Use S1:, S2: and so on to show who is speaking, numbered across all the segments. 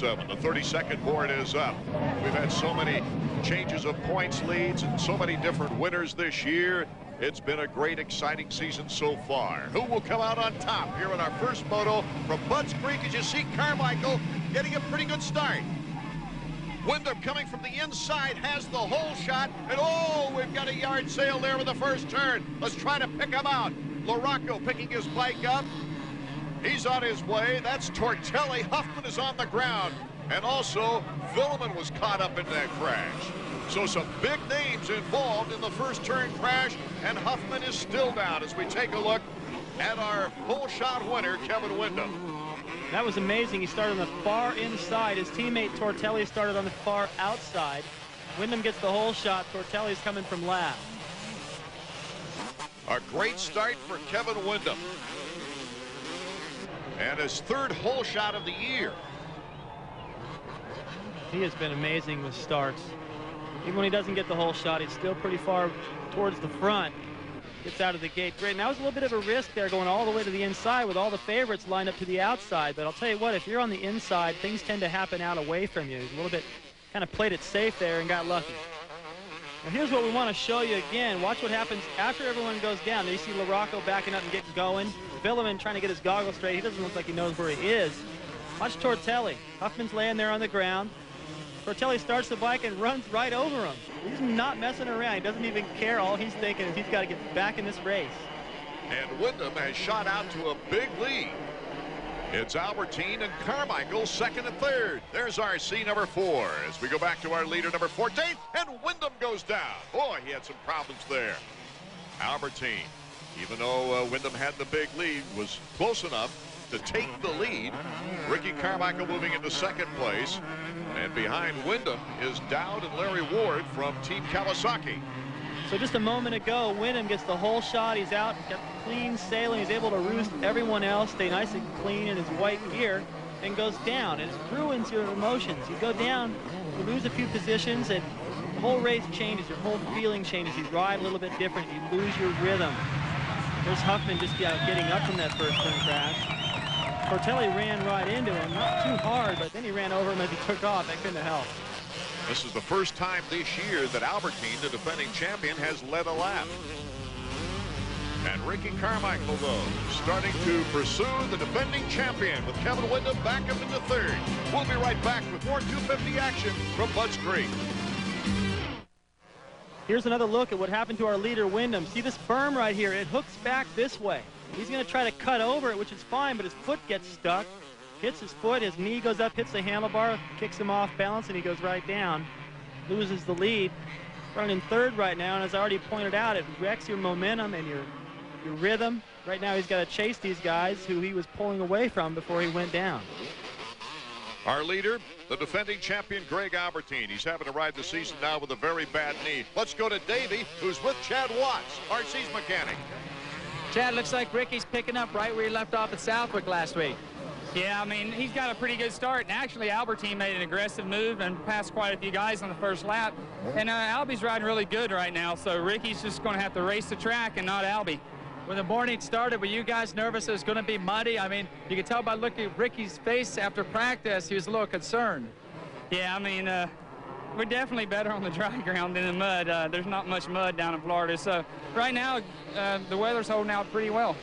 S1: The 32nd board is up. We've had so many changes of points leads and so many different winners this year. It's been a great, exciting season so far. Who will come out on top here in our first moto from Budds Creek? As you see, Carmichael getting a pretty good start. Wyndham coming from the inside has the hole shot, and oh, we've got a yard sale there with the first turn. Let's try to pick him out. Larocco picking his bike up. He's on his way. That's Tortelli. Huffman is on the ground. And also, Villeman was caught up in that crash. So some big names involved in the first turn crash, and Huffman is still down as we take a look at our hole shot winner, Kevin Wyndham.
S2: That was amazing. He started on the far inside. His teammate Tortelli started on the far outside. Wyndham gets the hole shot. Tortelli's coming from last.
S1: A great start for Kevin Wyndham. And his third hole shot of the year.
S2: He has been amazing with starts. Even when he doesn't get the hole shot, he's still pretty far towards the front. Gets out of the gate great. And that was a little bit of a risk there, going all the way to the inside with all the favorites lined up to the outside. But I'll tell you what, if you're on the inside, things tend to happen out away from you. He's a little bit kind of played it safe there and got lucky. Now here's what we want to show you again. Watch what happens after everyone goes down. There you see Larocco backing up and getting going. Villeman trying to get his goggles straight. He doesn't look like he knows where he is. Watch Tortelli. Huffman's laying there on the ground. Tortelli starts the bike and runs right over him. He's not messing around. He doesn't even care. All he's thinking is he's got to get back in this race.
S1: And Wyndham has shot out to a big lead. It's Albertine and Carmichael second and third. There's RC number 4 as we go back to our leader number 14, and Wyndham goes down. Boy, he had some problems there. Albertine, even though Wyndham had the big lead, was close enough to take the lead. Ricky Carmichael moving into second place. And behind Wyndham is Dowd and Larry Ward from Team Kawasaki.
S2: So just a moment ago, Wyndham gets the whole shot. He's out, got clean sailing. He's able to roost everyone else, stay nice and clean in his white gear, and goes down. And it ruins your emotions. You go down, you lose a few positions, and the whole race changes. Your whole feeling changes. You ride a little bit different. You lose your rhythm. There's Huffman just getting up from that first turn crash. Tortelli ran right into him, not too hard, but then he ran over him as he took off. That couldn't have helped.
S1: This is the first time this year that Albertine, the defending champion, has led a lap. And Ricky Carmichael, though, starting to pursue the defending champion with Kevin Wyndham back up into third. We'll be right back with more 250 action from Budds Creek.
S2: Here's another look at what happened to our leader, Wyndham. See this berm right here? It hooks back this way. He's going to try to cut over it, which is fine, but his foot gets stuck. Hits his foot, his knee goes up, hits the handlebar, kicks him off balance, and he goes right down. Loses the lead. Running in third right now, and as I already pointed out, it wrecks your momentum and your rhythm. Right now he's got to chase these guys who he was pulling away from before he went down.
S1: Our leader, the defending champion, Greg Albertine. He's having to ride the season now with a very bad knee. Let's go to Davey, who's with Chad Watts, RC's mechanic.
S3: Chad, looks like Ricky's picking up right where he left off at Southwick last week.
S4: Yeah, I mean, he's got a pretty good start. And actually, Albertine made an aggressive move and passed quite a few guys on the first lap. And Albie's riding really good right now, so Ricky's just going to have to race the track and not Albie.
S3: When the morning started, were you guys nervous it was going to be muddy? I mean, you could tell by looking at Ricky's face after practice, he was a little concerned.
S4: Yeah, I mean, we're definitely better on the dry ground than the mud. There's not much mud down in Florida. So right now, the weather's holding out pretty well.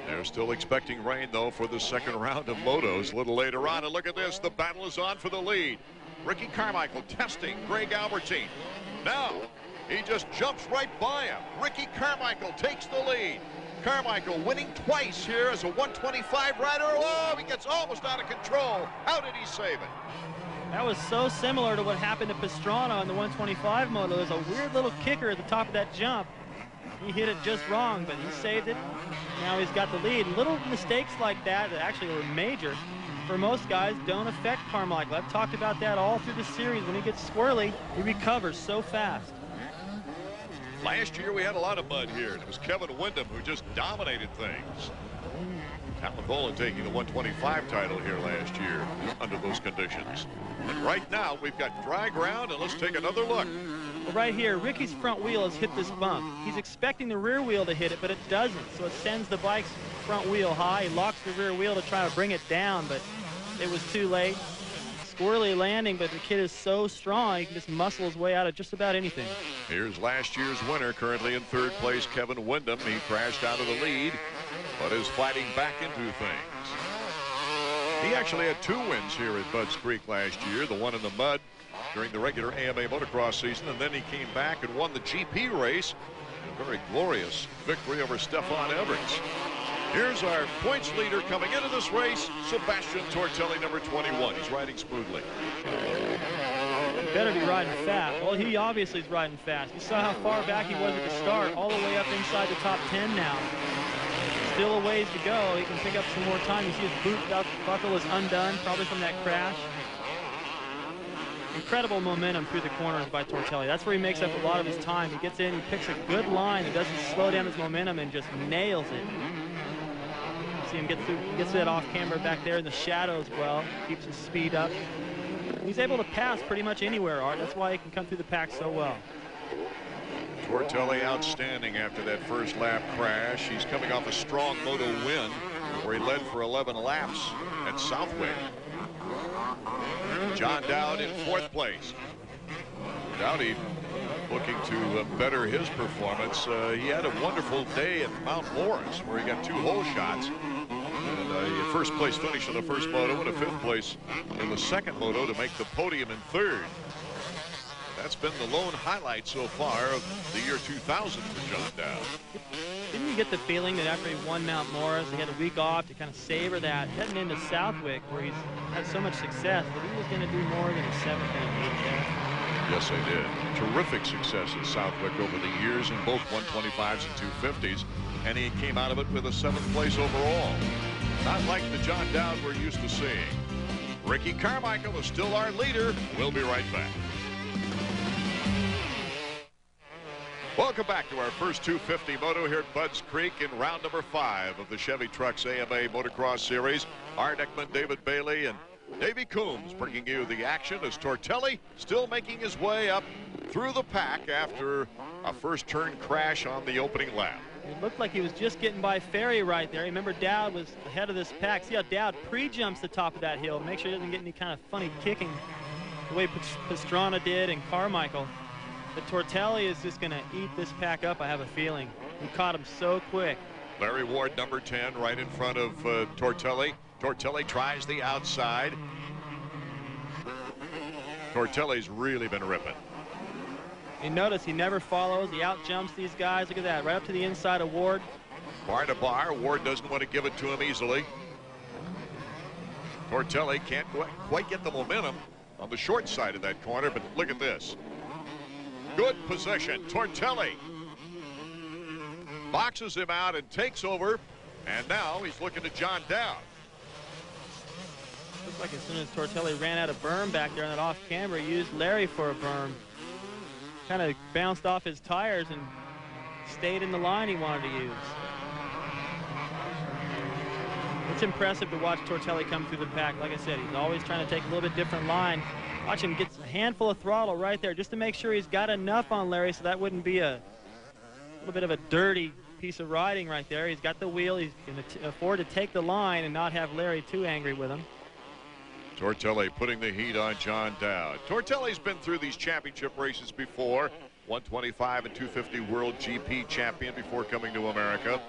S1: They're still expecting rain, though, for the second round of motos a little later on. And look at this. The battle is on for the lead. Ricky Carmichael testing Greg Albertine. Now, he just jumps right by him. Ricky Carmichael takes the lead. Carmichael winning twice here as a 125 rider. Oh, he gets almost out of control. How did he save it?
S2: That was so similar to what happened to Pastrana on the 125 moto. There's a weird little kicker at the top of that jump. He hit it just wrong, but he saved it. Now he's got the lead. Little mistakes like that actually are major for most guys don't affect Carmichael. I've talked about that all through the series. When he gets swirly, he recovers so fast.
S1: Last year we had a lot of mud here, and it was Kevin Wyndham who just dominated things. Alan Boland taking the 125 title here last year under those conditions. But right now we've got dry ground, and let's take another look.
S2: Well, right here, Ricky's front wheel has hit this bump. He's expecting the rear wheel to hit it, but it doesn't. So it sends the bike's front wheel high. He locks the rear wheel to try to bring it down, but it was too late. Squirrely landing, but the kid is so strong, he can just muscle his way out of just about anything.
S1: Here's last year's winner, currently in third place, Kevin Windham. He crashed out of the lead, but is fighting back into things. He actually had 2 wins here at Budds Creek last year, the one in the mud during the regular AMA motocross season, and then he came back and won the GP race. A very glorious victory over Stefan Everts. Here's our points leader coming into this race, Sebastian Tortelli, number 21. He's riding smoothly.
S2: He better be riding fast. Well, he obviously is riding fast. You saw how far back he was at the start, all the way up inside the top 10 now. Still a ways to go. He can pick up some more time. You see his boot buckle is undone, probably from that crash. Incredible momentum through the corners by Tortelli. That's where he makes up a lot of his time. He gets in, he picks a good line, he doesn't slow down his momentum and just nails it. See him gets that off camera back there in the shadow as well. Keeps his speed up. He's able to pass pretty much anywhere, Art. That's why he can come through the pack so well.
S1: Tortelli outstanding after that first lap crash. He's coming off a strong Moto win where he led for 11 laps at Southwick. John Dowd in 4th place. Dowdy looking to better his performance. He had a wonderful day at Mount Morris where he got 2 hole shots. And a first place finish in the first moto and a 5th place in the second moto to make the podium in 3rd. That's been the lone highlight so far of the year 2000 for John Dowd.
S2: Didn't you get the feeling that after he won Mount Morris, he had a week off to kind of savor that, heading into Southwick, where he's had so much success, that he was going to do more than a 7th and an 8th there?
S1: Yes, they did. Terrific success at Southwick over the years in both 125s and 250s, and he came out of it with a 7th place overall. Not like the John Dowd we're used to seeing. Ricky Carmichael is still our leader. We'll be right back. Welcome back to our first 250 moto here at Budds Creek in round number 5 of the Chevy Trucks AMA Motocross Series. Art Ekman, David Bailey, and Davey Coombs bringing you the action as Tortelli still making his way up through the pack after a first turn crash on the opening lap.
S2: It looked like he was just getting by Ferry right there. Remember, Dowd was ahead of this pack. See how Dowd pre-jumps the top of that hill. Make sure he doesn't get any kind of funny kicking the way Pastrana did and Carmichael. But Tortelli is just going to eat this pack up, I have a feeling. He caught him so quick.
S1: Larry Ward, number 10, right in front of Tortelli. Tortelli tries the outside. Tortelli's really been ripping.
S2: You notice he never follows. He out-jumps these guys. Look at that, right up to the inside of Ward.
S1: Bar to bar. Ward doesn't want to give it to him easily. Tortelli can't quite get the momentum on the short side of that corner, but look at this. Good position. Tortelli boxes him out and takes over, and now he's looking to John Dowd.
S2: Looks like as soon as Tortelli ran out of berm back there on that off camera, he used Larry for a berm. Kind of bounced off his tires and stayed in the line he wanted to use. It's impressive to watch Tortelli come through the pack. Like I said, he's always trying to take a little bit different line. Watch him get a handful of throttle right there just to make sure he's got enough on Larry so that wouldn't be a little bit of a dirty piece of riding right there. He's got the wheel. He can afford to take the line and not have Larry too angry with him.
S1: Tortelli putting the heat on John Dowd. Tortelli's been through these championship races before. 125 and 250 World GP champion before coming to America.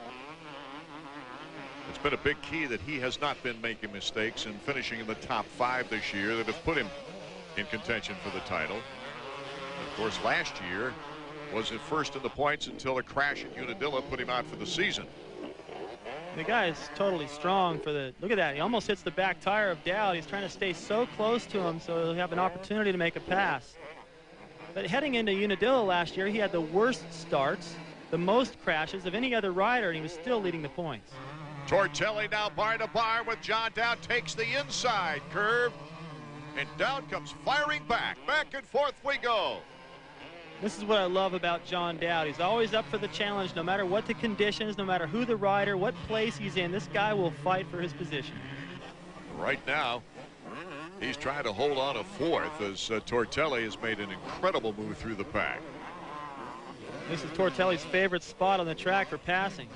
S1: It's been a big key that he has not been making mistakes and finishing in the top 5 this year that have put him in contention for the title. Of course, last year was at first in the points until a crash at Unadilla put him out for the season.
S2: The guy is totally strong for the, look at that, he almost hits the back tire of Dowd. He's trying to stay so close to him so he'll have an opportunity to make a pass. But heading into Unadilla last year, he had the worst starts, the most crashes of any other rider, and he was still leading the points.
S1: Tortelli now bar to bar with John Dowd, takes the inside curve, and Dowd comes firing back and forth we go.
S2: This is what I love about John Dowd. He's always up for the challenge, no matter what the conditions, no matter who the rider, what place he's in. This guy will fight for his position.
S1: Right now, he's trying to hold on a 4th as Tortelli has made an incredible move through the pack.
S2: This is Tortelli's favorite spot on the track for passing.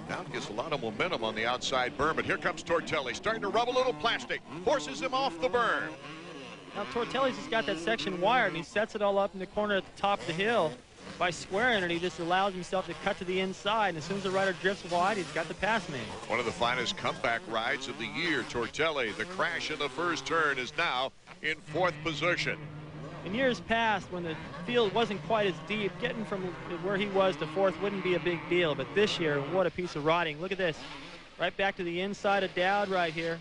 S1: Now gets a lot of momentum on the outside berm, but here comes Tortelli, starting to rub a little plastic, forces him off the berm.
S2: Now Tortelli's just got that section wired, and he sets it all up in the corner at the top of the hill by squaring it. He just allows himself to cut to the inside, and as soon as the rider drifts wide, he's got the pass made.
S1: One of the finest comeback rides of the year. Tortelli, the crash in the first turn, is now in 4th position.
S2: In years past, when the field wasn't quite as deep, getting from where he was to 4th wouldn't be a big deal. But this year, what a piece of riding. Look at this. Right back to the inside of Dowd right here.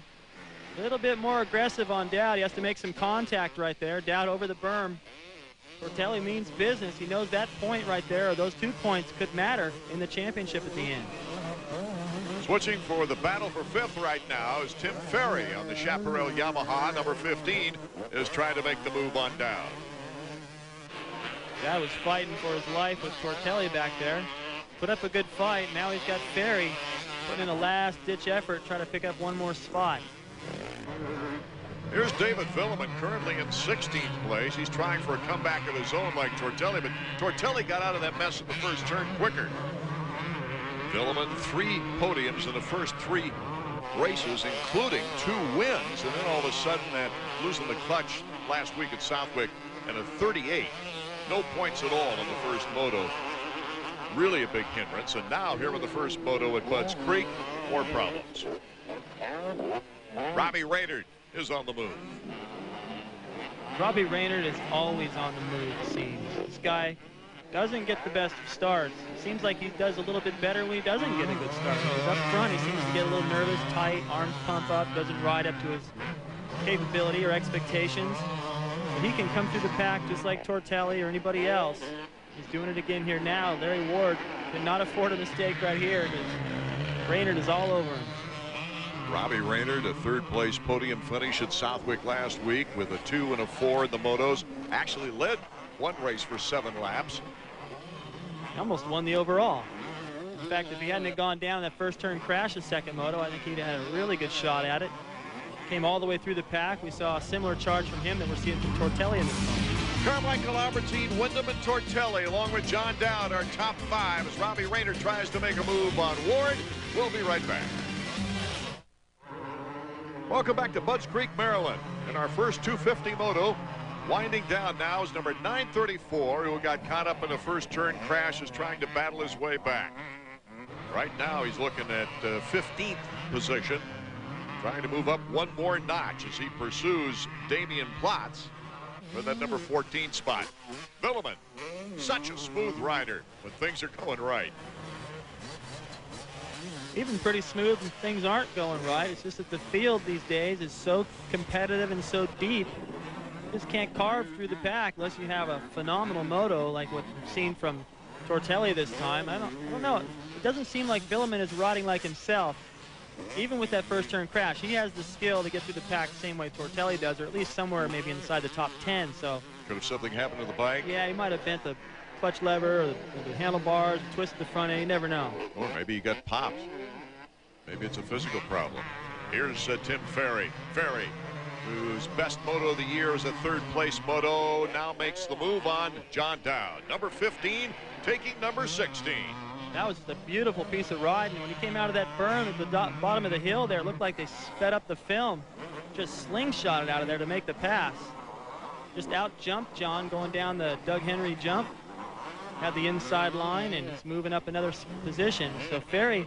S2: A little bit more aggressive on Dowd. He has to make some contact right there. Dowd over the berm. Tortelli means business. He knows that point right there, or those 2 points, could matter in the championship at the end.
S1: Switching for the battle for 5th right now is Tim Ferry on the Chaparral Yamaha. Number 15 is trying to make the move on down.
S2: Dowd was fighting for his life with Tortelli back there. Put up a good fight. Now he's got Ferry putting in a last-ditch effort, trying to pick up one more spot.
S1: Here's David Villeman, currently in 16th place. He's trying for a comeback of his own like Tortelli, but Tortelli got out of that mess in the first turn quicker. Villeman, 3 podiums in the first 3 races, including 2 wins, and then all of a sudden that losing the clutch last week at Southwick and a 38. No points at all in the first moto. Really a big hindrance, and now here in the first moto at Budds Creek, more problems. Robbie Raynard is on the move.
S2: Robbie Raynard is always on the move, it seems. This guy doesn't get the best of starts. It seems like he does a little bit better when he doesn't get a good start. Because up front, he seems to get a little nervous, tight, arms pump up, doesn't ride up to his capability or expectations. But he can come through the pack just like Tortelli or anybody else. He's doing it again here now. Larry Ward could not afford a mistake right here, because Raynard is all over him.
S1: Robbie Raynard, a 3rd place podium finish at Southwick last week with a 2 and a 4 in the motos. Actually led one race for 7 laps.
S2: He almost won the overall. In fact, if he hadn't gone down that first turn crash the second moto, I think he'd had a really good shot at it. Came all the way through the pack. We saw a similar charge from him that we're seeing from Tortelli in this moment.
S1: Carmichael, Albertine, Wyndham, and Tortelli, along with John Dowd, our top 5 as Robbie Raynard tries to make a move on Ward. We'll be right back. Welcome back to Budds Creek, Maryland. In our first 250 moto, winding down now is number 934, who got caught up in a first turn crash, is trying to battle his way back. Right now he's looking at 15th position, trying to move up one more notch as he pursues Damian Plotz for that number 14 spot. Villeman, such a smooth rider when things are going right.
S2: Even pretty smooth when things aren't going right. It's just that the field these days is so competitive and so deep. You just can't carve through the pack unless you have a phenomenal moto like what we've seen from Tortelli this time. I don't know. It doesn't seem like Villeman is riding like himself. Even with that first turn crash, he has the skill to get through the pack the same way Tortelli does, or at least somewhere maybe inside the top 10. So
S1: could have something happened to the bike.
S2: Yeah, he might have bent the clutch lever or the handlebars, twisted the front end. You never know.
S1: Or maybe he got popped. Maybe it's a physical problem. Here's Tim Ferry. Ferry, whose best moto of the year is a 3rd place moto, now makes the move on John Dowd. Number 15 taking number 16.
S2: That was a beautiful piece of riding. When he came out of that berm at the bottom of the hill there, it looked like they sped up the film. Just slingshotted out of there to make the pass. Just out-jumped John going down the Doug Henry jump. Had the inside line, and he's moving up another position. So Ferry,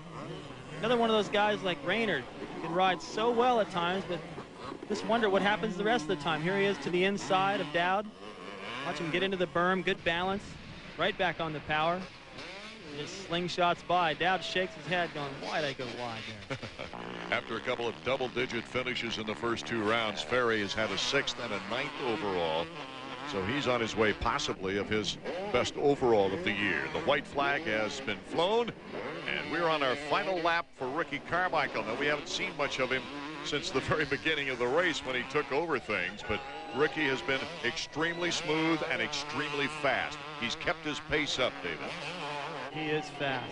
S2: another one of those guys like Raynard, can ride so well at times, but just wonder what happens the rest of the time. Here he is to the inside of Dowd. Watch him get into the berm, good balance, right back on the power. Just slingshots by. Dowd shakes his head going, why'd I go wide there?
S1: After a couple of double-digit finishes in the first 2 rounds, Ferry has had a 6th and a 9th overall. So he's on his way possibly of his best overall of the year. The white flag has been flown, and we're on our final lap for Ricky Carmichael. Now, we haven't seen much of him since the very beginning of the race when he took over things, but Ricky has been extremely smooth and extremely fast. He's kept his pace up, David.
S2: He is fast.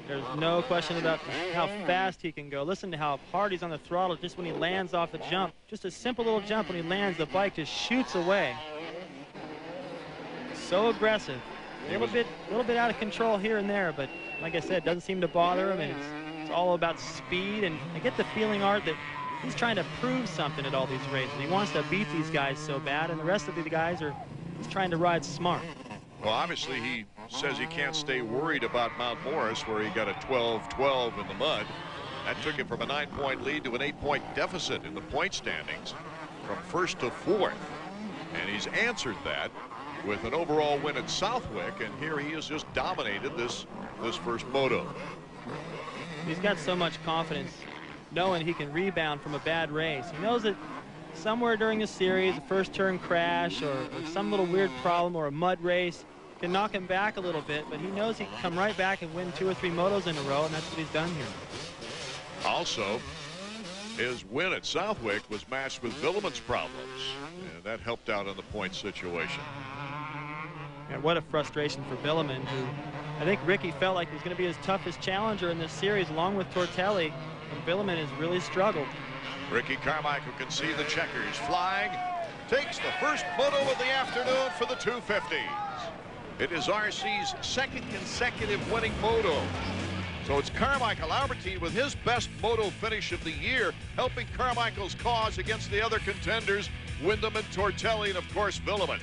S2: There's no question about how fast he can go. Listen to how hard he's on the throttle just when he lands off the jump. Just a simple little jump when he lands, the bike just shoots away. So aggressive. A little bit out of control here and there, but like I said, it doesn't seem to bother him, and it's all about speed. And I get the feeling, Art, that he's trying to prove something at all these races. He wants to beat these guys so bad, and the rest of the guys are just trying to ride smart.
S1: Well, obviously, he says he can't stay worried about Mount Morris, where he got a 12-12 in the mud. That took him from a 9-point lead to an 8-point deficit in the point standings from first to fourth. And he's answered that with an overall win at Southwick, and here he has just dominated this first moto.
S2: He's got so much confidence knowing he can rebound from a bad race. He knows that somewhere during the series, a first turn crash or some little weird problem or a mud race can knock him back a little bit, but he knows he can come right back and win 2 or 3 motos in a row, and that's what he's done here.
S1: Also, his win at Southwick was matched with Villeman's problems, and that helped out in the point situation.
S2: And what a frustration for Villeman, who I think Ricky felt like was going to be his toughest challenger in this series, along with Tortelli, and Villeman has really struggled.
S1: Ricky Carmichael can see the checkers flag, takes the first moto of the afternoon for the 250s. It is RC's second consecutive winning moto. So it's Carmichael Albertine with his best moto finish of the year, helping Carmichael's cause against the other contenders, Wyndham and Tortelli, and of course Villeman.